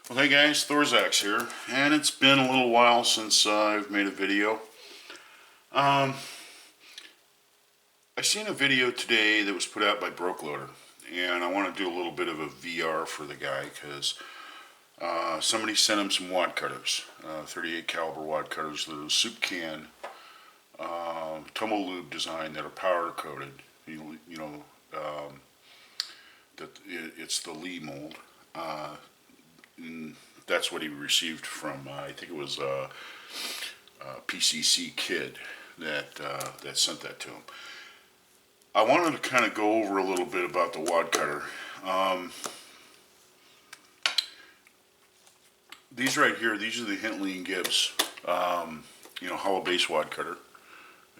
Well, hey guys, Thorzax here, and it's been a little while since I've made a video. I seen a video today that was put out by Brokeloader, and I want to do a little bit of a VR for the guy because somebody sent him some wad cutters, 38 caliber wad cutters, the soup can tumble lube design that are powder coated. That it's the Lee mold. And that's what he received from I think it was PCC Kid that sent that to him. I wanted to kind of go over a little bit about the wad cutter. These right here, these are the Hintley and Gibbs, hollow base wad cutter,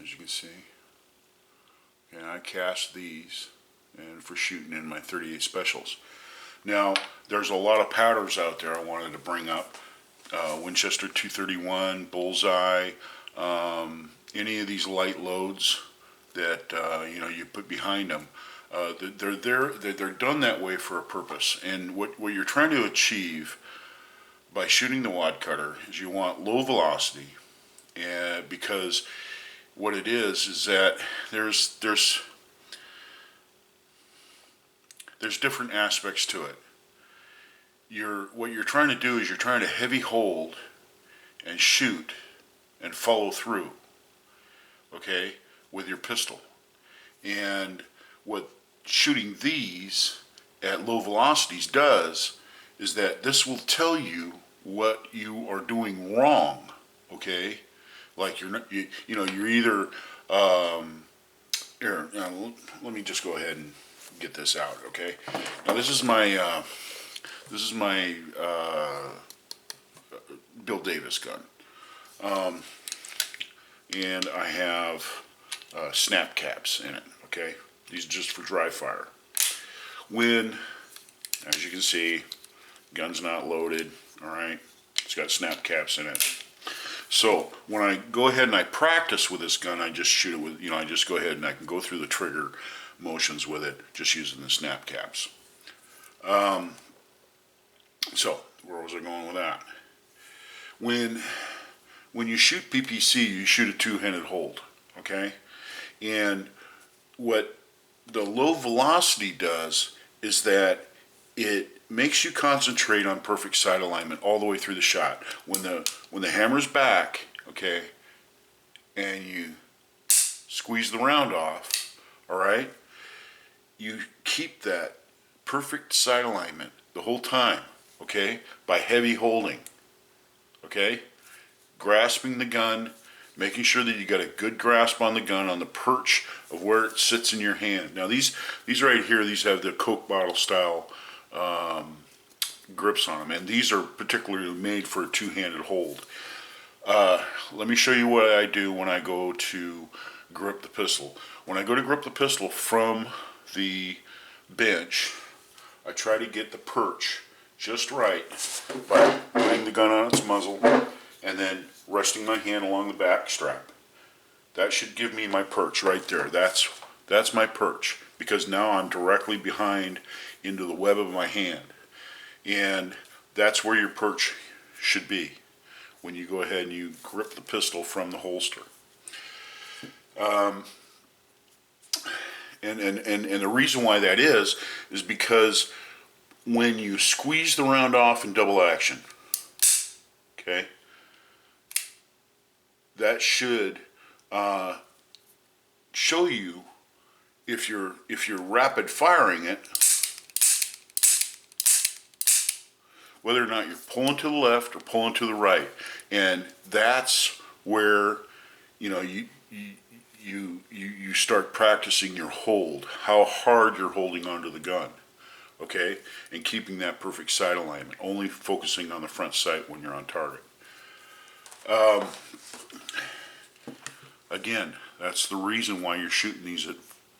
as you can see. And I cast these and for shooting in my 38 specials. Now, there's a lot of powders out there I wanted to bring up. Winchester 231, Bullseye, any of these light loads that you put behind them. They're done that way for a purpose. And what you're trying to achieve by shooting the wad cutter is you want low velocity, because what it is that there's different aspects to it. What you're trying to do is you're trying to heavy hold and shoot and follow through, okay, with your pistol. And what shooting these at low velocities does is that this will tell you what you are doing wrong, okay? Like you're either here. Let me just go ahead and get this out, okay? Now this is my Bill Davis gun, and I have snap caps in it. Okay, these are just for dry fire. When, as you can see, gun's not loaded. All right, it's got snap caps in it. So when I go ahead and I practice with this gun, I just shoot it with, I just go ahead and I can go through the trigger motions with it just using the snap caps. So where was I going with that? When you shoot PPC, you shoot a two-handed hold, okay? And what the low velocity does is that it makes you concentrate on perfect sight alignment all the way through the shot. When the hammer's back, okay, and you squeeze the round off, all right, you keep that perfect sight alignment the whole time, okay, by heavy holding, okay, grasping the gun, making sure that you got a good grasp on the gun, on the perch of where it sits in your hand. Now these right here, these have the Coke bottle style grips on them, and these are particularly made for a two-handed hold. Let me show you what I do when I go to grip the pistol. When I go to grip the pistol from the bench, I try to get the perch just right by putting the gun on its muzzle and then resting my hand along the back strap. That should give me my perch right there. That's my perch, because now I'm directly behind into the web of my hand. And that's where your perch should be when you go ahead and you grip the pistol from the holster. And the reason why that is because when you squeeze the round off in double action, okay, that should show you if you're rapid firing it, whether or not you're pulling to the left or pulling to the right. And that's where you start practicing your hold, how hard you're holding onto the gun, okay, and keeping that perfect sight alignment, only focusing on the front sight when you're on target. Again, that's the reason why you're shooting these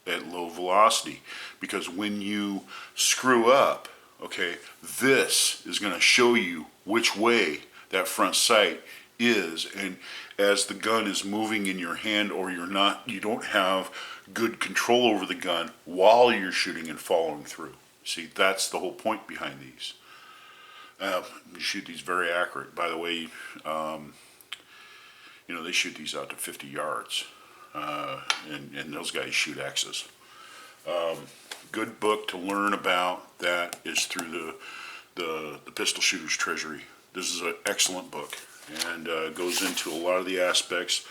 at low velocity, because when you screw up, okay, this is going to show you which way that front sight is, and as the gun is moving in your hand, or you don't have good control over the gun while you're shooting and following through. See, that's the whole point behind these. You shoot these very accurate. By the way, they shoot these out to 50 yards, and those guys shoot X's. Good book to learn about that is through the Pistol Shooter's Treasury. This is an excellent book, and goes into a lot of the aspects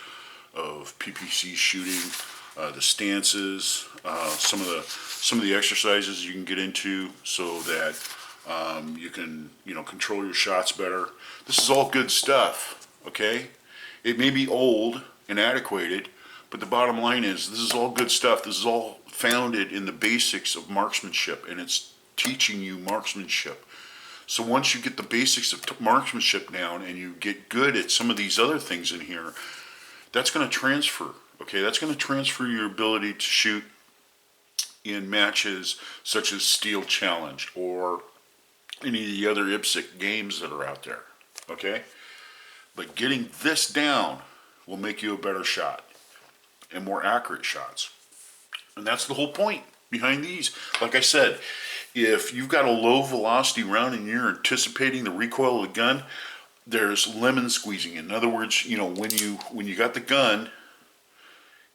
of PPC shooting, the stances, some of the exercises you can get into so that you can control your shots better. This is all good stuff. Okay, it may be old and antiquated, but the bottom line is this is all good stuff. This is all founded in the basics of marksmanship, and it's teaching you marksmanship. So once you get the basics of marksmanship down and you get good at some of these other things in here, that's going to transfer. Okay, that's going to transfer your ability to shoot in matches such as Steel Challenge or any of the other IPSC games that are out there. Okay, but getting this down will make you a better shot and more accurate shots. And that's the whole point behind these. Like I said, if you've got a low velocity round and you're anticipating the recoil of the gun, there's lemon squeezing. In other words, when you got the gun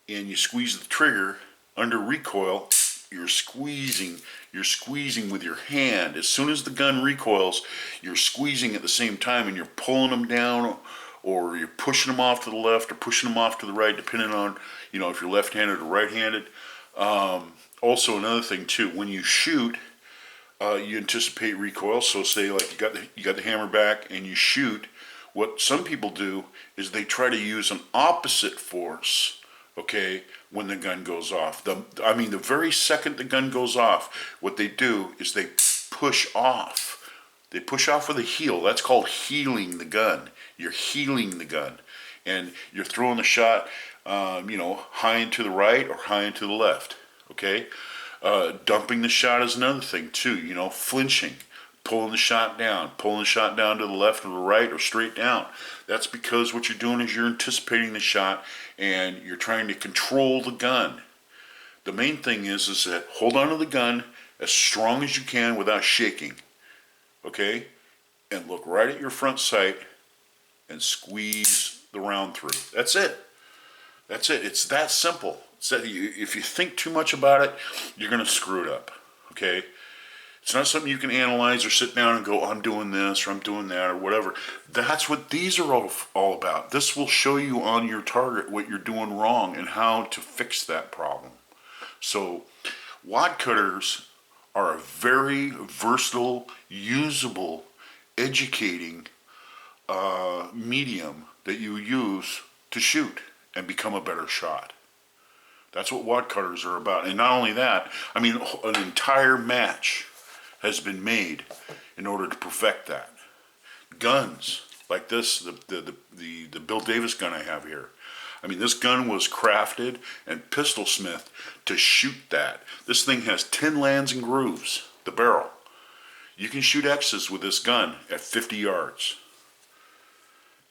and you squeeze the trigger under recoil, you're squeezing with your hand. As soon as the gun recoils, you're squeezing at the same time, and you're pulling them down, or you're pushing them off to the left or pushing them off to the right, depending on if you're left-handed or right-handed. Also, another thing too, when you shoot, you anticipate recoil. So say like you got the hammer back and you shoot. What some people do is they try to use an opposite force. Okay, when the gun goes off. The very second the gun goes off, what they do is they push off. They push off with a heel. That's called heeling the gun. You're heeling the gun, and you're throwing the shot, high and to the right or high and to the left. Okay, dumping the shot is another thing too. Flinching, pulling the shot down to the left or the right or straight down. That's because what you're doing is you're anticipating the shot and you're trying to control the gun. The main thing is that hold on to the gun as strong as you can without shaking. Okay? And look right at your front sight and squeeze the round through. That's it. It's that simple. If you think too much about it, you're going to screw it up. Okay? It's not something you can analyze or sit down and go, I'm doing this or I'm doing that or whatever. That's what these are all about. This will show you on your target what you're doing wrong and how to fix that problem. So wadcutters are a very versatile, usable, educating medium that you use to shoot and become a better shot. That's what wadcutters are about. And not only that, an entire match has been made in order to perfect that. Guns like this, the Bill Davis gun I have here. This gun was crafted and pistol smithed to shoot that. This thing has 10 lands and grooves, the barrel. You can shoot X's with this gun at 50 yards.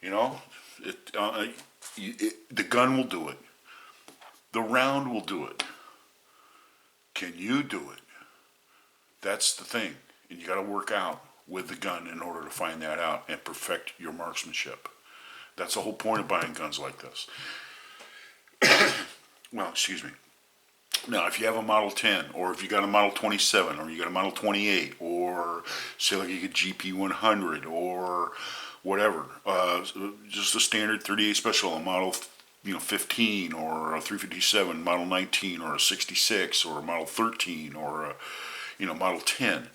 The gun will do it. The round will do it. Can you do it? That's the thing. And you got to work out with the gun in order to find that out and perfect your marksmanship. That's the whole point of buying guns like this. Well, excuse me. Now, if you have a Model 10, or if you got a Model 27, or you got a Model 28, or say like you get GP100, or whatever, just a standard 38 special, a Model 15, or a 357, Model 19, or a 66, or a Model 13, or a Model 10.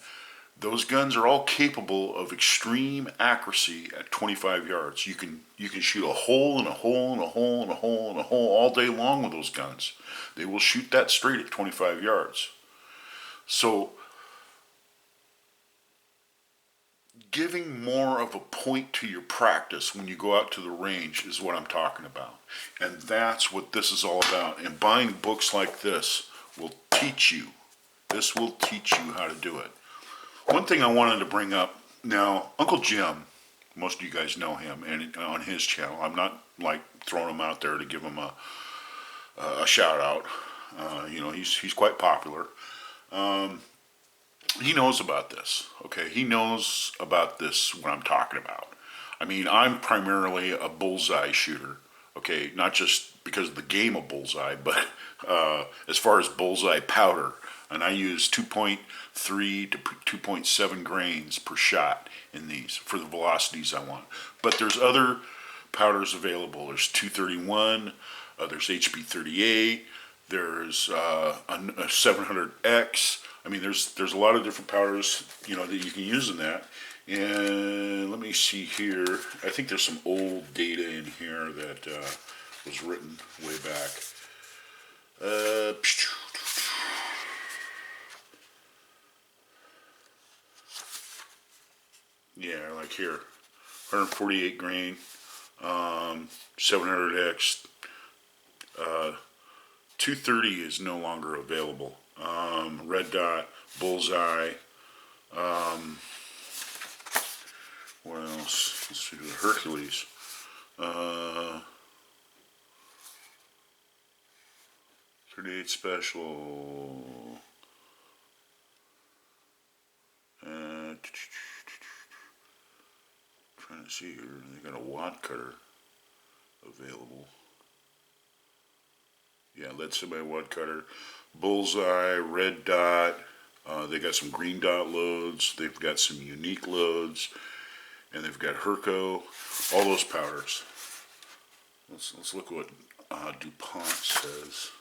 Those guns are all capable of extreme accuracy at 25 yards. You can shoot a hole and a hole and a hole and a hole and a hole all day long with those guns. They will shoot that straight at 25 yards. So giving more of a point to your practice when you go out to the range is what I'm talking about. And that's what this is all about. And buying books like this will teach you. This will teach you how to do it. One thing I wanted to bring up, now, Uncle Jim, most of you guys know him, and on his channel, I'm not like throwing him out there to give him a shout out. He's quite popular. he knows about this. Okay, he knows about this. What I'm talking about. I mean, I'm primarily a bullseye shooter. Okay, not just because of the game of bullseye, but as far as bullseye powder, and I use 2.3 to 2.7 grains per shot in these for the velocities I want. But there's other powders available. There's 231, there's HB38, there's a 700X. I mean, there's a lot of different powders, that you can use in that. And let me see here. I think there's some old data in here that was written way back. Yeah, like here, 148 grain, 700X, 230 is no longer available. Red dot, bullseye. What else? Let's see, the Hercules. 38 special. Trying to see here. They got a wadcutter available. Yeah, lead semi wadcutter, bullseye, red dot. They got some green dot loads. They've got some unique loads, and they've got Herco. All those powders. Let's look what DuPont says.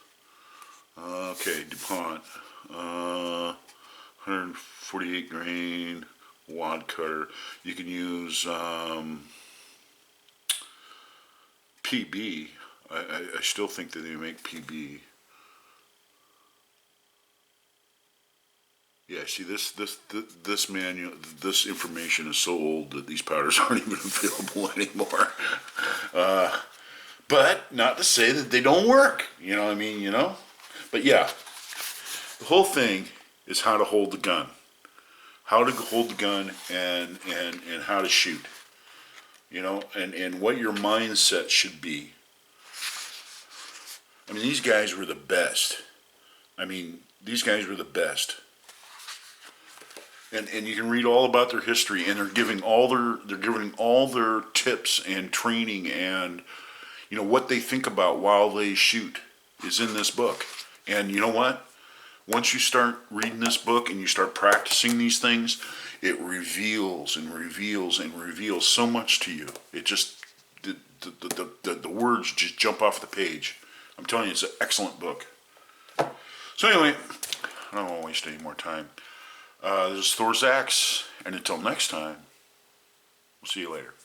Okay, DuPont. 148 grain wad cutter. You can use PB. I still think that they make PB. Yeah, see this manual, this information is so old that these powders aren't even available anymore. But not to say that they don't work. You know what I mean? But yeah, the whole thing is how to hold the gun, how to hold the gun, and how to shoot. And what your mindset should be. I mean, these guys were the best. And you can read all about their history, and they're giving all their tips and training and what they think about while they shoot is in this book. And you know what? Once you start reading this book and you start practicing these things, it reveals and reveals and reveals so much to you. It just the words just jump off the page. I'm telling you, it's an excellent book. So anyway, I don't want to waste any more time. This is Thor's Axe, and until next time, we'll see you later.